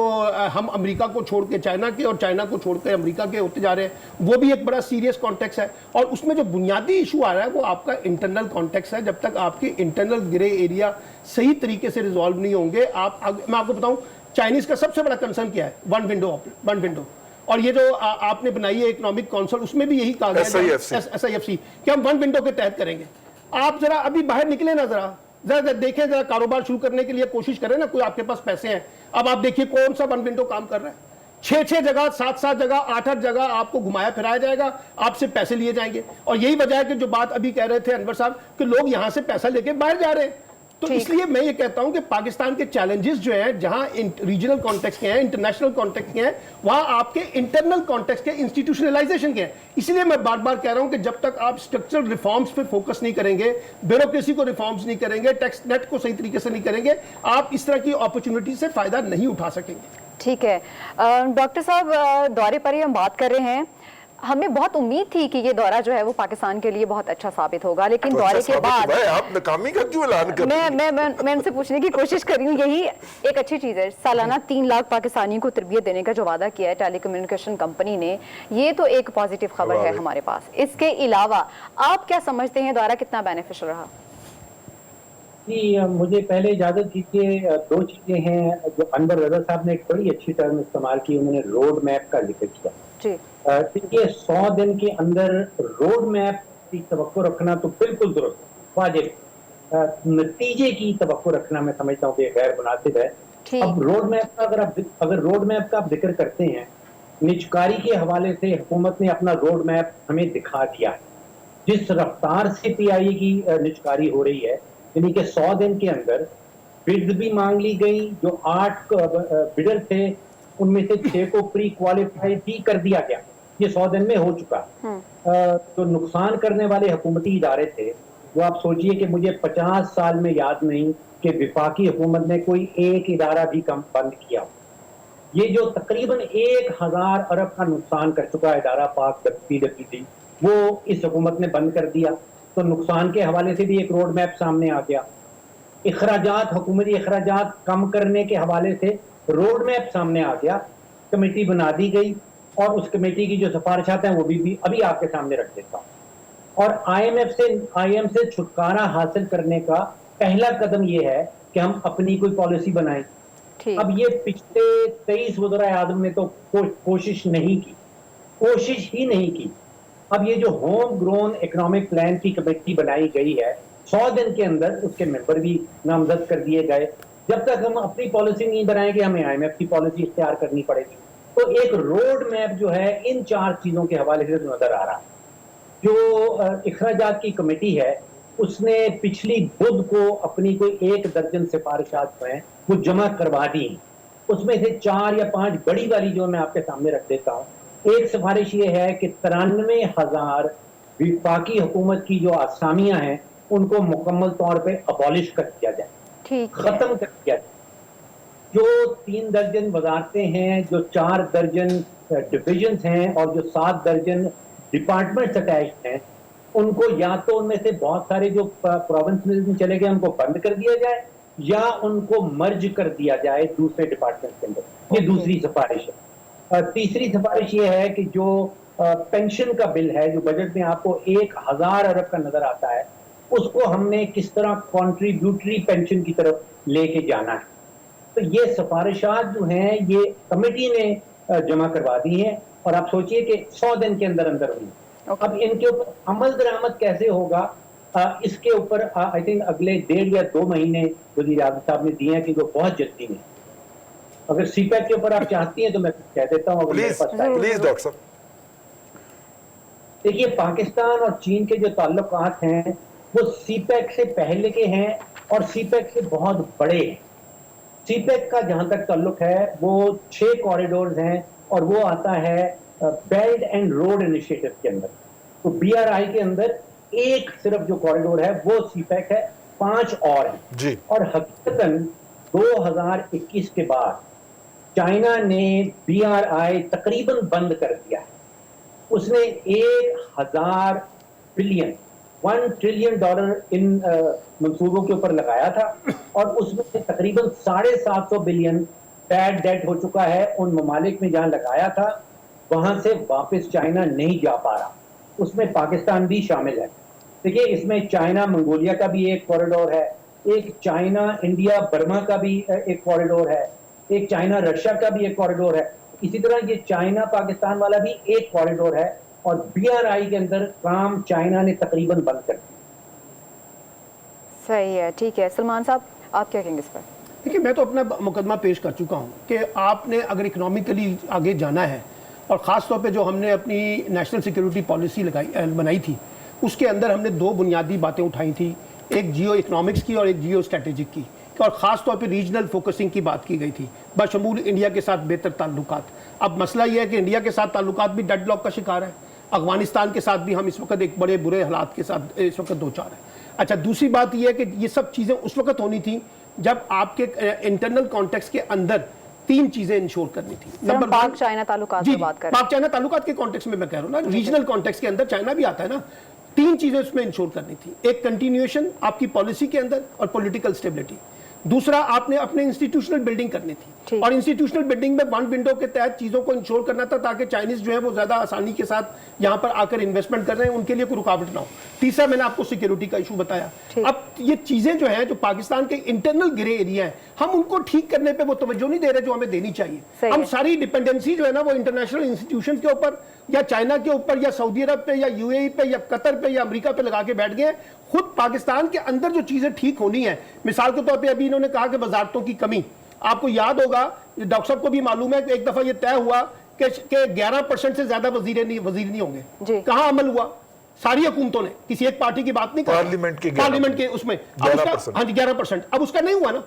हम अमेरिका को छोड़ के चाइना के और चाइना को छोड़ के अमेरिका के होते जा रहे हैं, वो भी एक बड़ा सीरियस कॉन्टेक्स्ट है। और उसमें जो बुनियादी इशू आ रहा है वो आपका इंटरनल कॉन्टेक्स्ट है। जब तक आपके इंटरनल ग्रे एरिया सही तरीके से रिजॉल्व नहीं होंगे, मैं आपको बताऊं चाइनीज का सबसे बड़ा कंसर्न क्या है, वन विंडो। और ये जो आपने बनाई है इकोनॉमिक काउंसिल, उसमें भी यही कहा गया SIFC कि हम वन विंडो के तहत करेंगे। आप जरा अभी बाहर निकले ना, जरा देखें, जरा कारोबार शुरू करने के लिए कोशिश करें ना, कोई आपके पास पैसे हैं। अब आप देखिए कौन सा वन विंडो काम कर रहा है, 6 जगह, 7 जगह, 8 जगह आपको घुमाया फिराया जाएगा, आपसे पैसे लिए जाएंगे। और यही वजह है कि जो बात अभी कह रहे थे अनवर साहब कि लोग यहां से पैसा लेके बाहर जा रहे हैं। तो इसलिए मैं ये कहता हूं कि पाकिस्तान के चैलेंजेस जो हैं, जहां रीजनल कॉन्टेक्स्ट के हैं, इंटरनेशनल कॉन्टेक्स्ट के हैं, वहां आपके इंटरनल कॉन्टेक्स्ट के इंस्टीट्यूशनलाइजेशन के हैं। इसलिए मैं बार बार कह रहा हूं कि जब तक आप स्ट्रक्चरल रिफॉर्म्स पे फोकस नहीं करेंगे, ब्यूरोक्रेसी को रिफॉर्म्स नहीं करेंगे, टैक्स नेट को सही तरीके से नहीं करेंगे, आप इस तरह की अपॉर्चुनिटी से फायदा नहीं उठा सकेंगे। ठीक है डॉक्टर साहब, दौरे पर ही हम बात कर रहे हैं। हमें बहुत उम्मीद थी कि ये दौरा जो है वो पाकिस्तान के लिए बहुत अच्छा साबित होगा, लेकिन तो दौरे के बाद आप नाकामी का क्यों ऐलान कर रही हैं? मैं उनसे पूछने की कोशिश कर रही हूँ, यही एक अच्छी चीज़ है। सालाना 3 लाख पाकिस्तानी को तरबियत देने का जो वादा किया है टेलीकम्युनिकेशन कंपनी ने, ये तो एक पॉजिटिव खबर है हमारे पास। इसके अलावा आप क्या समझते हैं, दौरा कितना बेनिफिशियल रहा? जी, मुझे पहले इजाजत दीजिए, 2 चीजें हैं जो अनवर रजा साहब ने एक बड़ी अच्छी टर्म इस्तेमाल की, उन्होंने रोड मैप का जिक्र किया। देखिए 100 दिन के अंदर रोड मैप की तवक्को रखना तो बिल्कुल दुरुस्त, वाजिब। नतीजे की तवक्को रखना मैं समझता हूँ कि गैर मुनासिब है। अब रोड मैप का अगर रोड मैप का आप जिक्र करते हैं, निजकारी के हवाले से हुकूमत ने अपना रोड मैप हमें दिखा दिया है। जिस रफ्तार से PIA की निजकारी हो रही है, यानी कि 100 दिन के अंदर बिड भी मांग ली गई, जो 8 बिडर थे उनमें से 6 को प्री क्वालिफाई भी कर दिया गया, ये 100 दिन में हो चुका। तो नुकसान करने वाले हुकूमती इदारे थे, वो आप सोचिए कि मुझे 50 साल में याद नहीं कि विफाकी हुकूमत ने कोई एक इदारा भी कम बंद किया। ये जो तकरीबन 1000 अरब का नुकसान कर चुका इदारा पाक PWD, वो इस हुकूमत ने बंद कर दिया। तो नुकसान के हवाले से भी एक रोड मैप सामने आ गया। इखराजात, हुकूमती इखराजात कम करने के हवाले से रोड मैप सामने आ गया, कमेटी बना दी गई और उस कमेटी की जो सिफारिशात हैं वो भी अभी आपके सामने रख देता हूँ। और IM से छुटकारा हासिल करने का पहला कदम ये है कि हम अपनी कोई पॉलिसी बनाएं। अब ये पिछले 23 वज़ीर-ए-आज़म ने तो कोशिश ही नहीं की। अब ये जो होम ग्रोन इकोनॉमिक प्लान की कमेटी बनाई गई है, 100 दिन के अंदर उसके मेंबर भी नामजद कर दिए गए। जब तक हम अपनी पॉलिसी नहीं बनाएंगे, हमें IMF की पॉलिसी इख्तियार करनी पड़ेगी। तो एक रोड मैप जो है इन 4 चीजों के हवाले से नजर आ रहा है। जो इखराजात की कमेटी है, उसने पिछली बुध को अपनी कोई 1 दर्जन सिफारिशात हैं वो जमा करवा दी। उसमें से 4 या 5 बड़ी वाली जो मैं आपके सामने रख देता हूँ। एक सिफारिश ये है कि 93,000 वफाकी हुकूमत की जो आसामियां हैं उनको मुकम्मल तौर पे अबॉलिश कर दिया जाए, ठीक है। खत्म कर दिया जाए। जो 3 दर्जन वजारतें हैं, जो 4 दर्जन डिविजन्स हैं और जो 7 दर्जन डिपार्टमेंट्स अटैच्ड हैं, उनको या तो उनमें से बहुत सारे जो प्रोविंस में चले गए उनको बंद कर दिया जाए या उनको मर्ज कर दिया जाए दूसरे डिपार्टमेंट के अंदर। ये दूसरी सिफारिश है। तीसरी सिफारिश ये है कि जो पेंशन का बिल है जो बजट में आपको 1000 अरब का नजर आता है, उसको हमने किस तरह कॉन्ट्रीब्यूटरी पेंशन की तरफ लेके जाना है। तो ये सिफारिशात जो हैं ये कमेटी ने जमा करवा दी हैं और आप सोचिए कि 100 दिन के अंदर अंदर हुई। अब इनके ऊपर अमल दरामद कैसे होगा, इसके ऊपर आई थिंक अगले 1.5 या 2 महीने वज़ीर आज़म साहब ने दिए हैं कि वो बहुत जल्दी में। अगर सीपैक के ऊपर आप चाहती हैं तो मैं कह देता हूँ। प्लीज डॉक्टर साहब। देखिए, पाकिस्तान और चीन के जो ताल्लुकात हैं वो सीपैक से पहले के हैं और सीपैक से बहुत बड़े हैं। सीपैक का जहां तक ताल्लुक है वो 6 कॉरिडोर्स हैं और वो आता है बेल्ट एंड रोड इनिशिएटिव के अंदर। तो BRI के अंदर एक सिर्फ जो कॉरिडोर है वो सीपैक है, 5 और हैं जी। और हकीकतन 2021 के बाद चाइना ने BRI तकरीबन बंद कर दिया है। उसने 1000 बिलियन $1 ट्रिलियन इन मंसूबों के ऊपर लगाया था और उसमें से तकरीबन 750 बिलियन बैड डेट हो चुका है। उन ममालिक में जहां लगाया था वहां से वापस चाइना नहीं जा पा रहा, उसमें पाकिस्तान भी शामिल है। देखिए, इसमें चाइना मंगोलिया का भी एक कॉरिडोर है, एक चाइना इंडिया बर्मा का भी एक कॉरिडोर है, एक चाइना रशिया का भी एक कॉरिडोर है। इसी तरह ये चाइना पाकिस्तान वाला भी एक कॉरिडोर है और BRI के अंदर काम चाइना ने तकरीबन बंद कर दिया। सही है, ठीक है। सलमान साहब, आप क्या कहेंगे इस पर? देखिए, मैं तो अपना मुकदमा पेश कर चुका हूँ कि आपने अगर इकोनॉमिकली आगे जाना है और ख़ास तौर पे जो हमने अपनी नेशनल सिक्योरिटी पॉलिसी बनाई थी उसके अंदर हमने 2 बुनियादी बातें उठाई थी, एक जियो इकोनॉमिक्स की और एक जियो स्ट्रेटेजिक की, और ख़ास तौर पे रीजनल फोकसिंग की बात की गई थी बशमूल इंडिया के साथ बेहतर ताल्लुकात। अब मसला यह है कि इंडिया के साथ ताल्लुकात भी डेडलॉक का शिकार है, अफगानिस्तान के साथ भी हम इस वक्त एक बड़े बुरे हालात के साथ इस वक्त 2-4 है। अच्छा, दूसरी बात यह है कि ये सब चीज़ें उस वक्त होनी थी जब आपके इंटरनल कॉन्टेक्स्ट के अंदर 3 चीजें इंश्योर करनी थी। नंबर पाक चाइना ताल्लुकात की बात करें, पाक चाइना ताल्लुकात के कॉन्टेक्स्ट में मैं कह रहा हूँ ना, रीजनल कॉन्टेक्स्ट के अंदर चाइना भी आता है ना। 3 चीजें उसमें इंश्योर करनी थी, एक कंटिन्यूएशन आपकी पॉलिसी के अंदर और पॉलिटिकल स्टेबिलिटी। दूसरा, आपने अपने इंस्टीट्यूशनल बिल्डिंग करनी थी और इंस्टीट्यूशनल बिल्डिंग में 1 विंडो के तहत चीजों को इंश्योर करना था ताकि चाइनीज जो है वो ज्यादा आसानी के साथ यहाँ पर आकर इन्वेस्टमेंट कर रहे हैं उनके लिए कोई रुकावट ना हो। तीसरा, मैंने आपको सिक्योरिटी का इशू बताया। अब ये चीजें जो है जो पाकिस्तान के इंटरनल ग्रे एरिया है, हम उनको ठीक करने पे वो तवज्जो नहीं दे रहे जो हमें देनी चाहिए। हम सारी डिपेंडेंसी जो है ना वो इंटरनेशनल इंस्टीट्यूशन के ऊपर या चाइना के ऊपर या सऊदी अरब पे या UAE पे या कतर पे या अमेरिका पे लगा के बैठ गए। खुद पाकिस्तान के अंदर जो चीजें ठीक होनी है, मिसाल के तौर पे अभी इन्होंने कहा कि वजारतों की कमी, आपको याद होगा, डॉक्टर साहब को भी मालूम है कि एक दफा ये तय हुआ कि 11% से ज्यादा वजीर नहीं होंगे। कहां अमल हुआ? सारी हुकूमतों ने, किसी एक पार्टी की बात नहीं, पार्लियामेंट के उसमें 11%। अब उसका नहीं हुआ ना।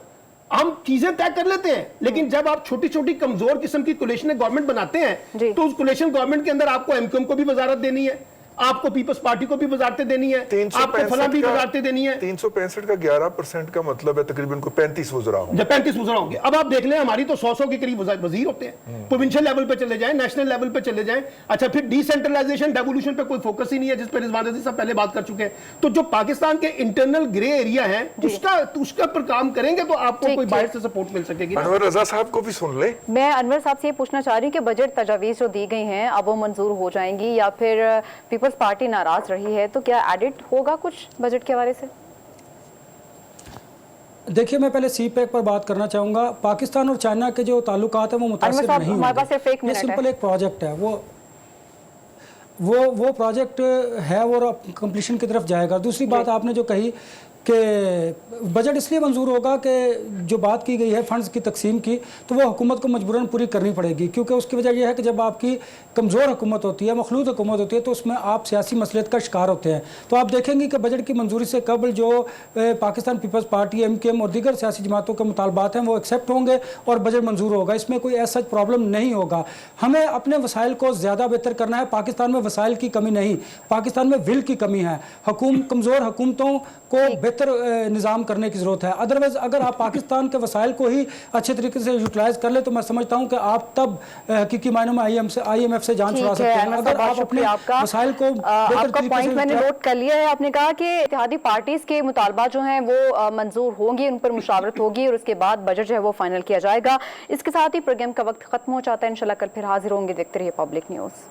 हम चीजें तय कर लेते हैं, लेकिन जब आप छोटी छोटी कमजोर किस्म की कोलिशन गवर्नमेंट बनाते हैं तो उस कोलिशन गवर्नमेंट के अंदर आपको MQM को भी वजारत देनी है, आपको पीपल्स पार्टी को भी वजारतें देनी है, आपको फला भी वजारतें देनी है। 365 का 11% का मतलब है तकरीबन को 35 वज़रा होंगे। 35 वज़रा होंगे। अब आप देख लें, हमारी तो 100 के करीब वजीर होते हैं। प्रोविंशियल लेवल पे चले जाएं, नेशनल लेवल पे चले जाएं। अच्छा, फिर डिसेंट्रलाइजेशन डेवोल्यूशन पे कोई फोकस ही नहीं है, जिस पर रिजवान रज़ी साहब पहले बात कर चुके हैं। तो जो पाकिस्तान के इंटरनल ग्रे एरिया है उसका पर काम करेंगे तो आपको कोई बाहर से सपोर्ट मिल सकेगी। अनवर रजा साहब को भी सुन ले। मैं अनवर साहब से ये पूछना चाह रही हूँ कि बजट तजावीज़ जो दी गई हैं अब वो मंजूर हो जाएंगी या फिर पीपल्स पार्टी नाराज रही है, तो क्या एडिट होगा कुछ बजट के हवाले से? देखिए, मैं पहले CPEC पर बात करना चाहूँगा। पाकिस्तान और चाइना के जो ताल्लुकात हैं वो मुतासिर नहीं होंगे। ये सिंपल एक प्रोजेक्ट है, वो प्रोजेक्ट है और कंप्लीशन की तरफ जाएगा। दूसरी बात आपने जो कही कि बजट इसलिए मंजूर होगा कि जो बात की गई है फंड्स की तकसीम की, तो वो हुकूमत को मजबूरन पूरी करनी पड़ेगी, क्योंकि उसकी वजह यह है कि जब आपकी कमज़ोर हुकूमत होती है, मखलूत हुकूमत होती है, तो उसमें आप सियासी मसलियत का शिकार होते हैं। तो आप देखेंगे कि बजट की मंजूरी से कबल जो पाकिस्तान पीपल्स पार्टी, MKM और दीगर सियासी जमातों के मुतालबात हैं वो एक्सेप्ट होंगे और बजट मंजूर होगा। इसमें कोई ऐसा प्रॉब्लम नहीं होगा। हमें अपने वसाइल को ज़्यादा बेहतर करना है। पाकिस्तान में वसाइल की कमी नहीं, पाकिस्तान में विल की कमी है। कमज़ोर हुकूमतों को बेहतर निज़ाम करने की ज़रूरत है। अदरवाइज़ अगर आप पाकिस्तान के वसाइल को ही अच्छे तरीके से यूटिलाइज़ कर ले तो मैं समझता हूँ कि आप तब हकीकी मायनों में IMF से जान छुड़ा सकते हैं। अगर आप अपने वसाइल को आपका पॉइंट मैंने नोट कर लिया है। आपने कहा कि इत्तेहादी पार्टीज के मुतालबात जो हैं वो मंजूर होंगे, उन पर मुशावरत होगी और उसके बाद बजट जो है वो फाइनल किया जाएगा। इसके साथ ही प्रोग्राम का वक्त खत्म हो जाता है। इंशाल्लाह कल फिर हाजिर होंगे। देखते रहिए पब्लिक न्यूज़।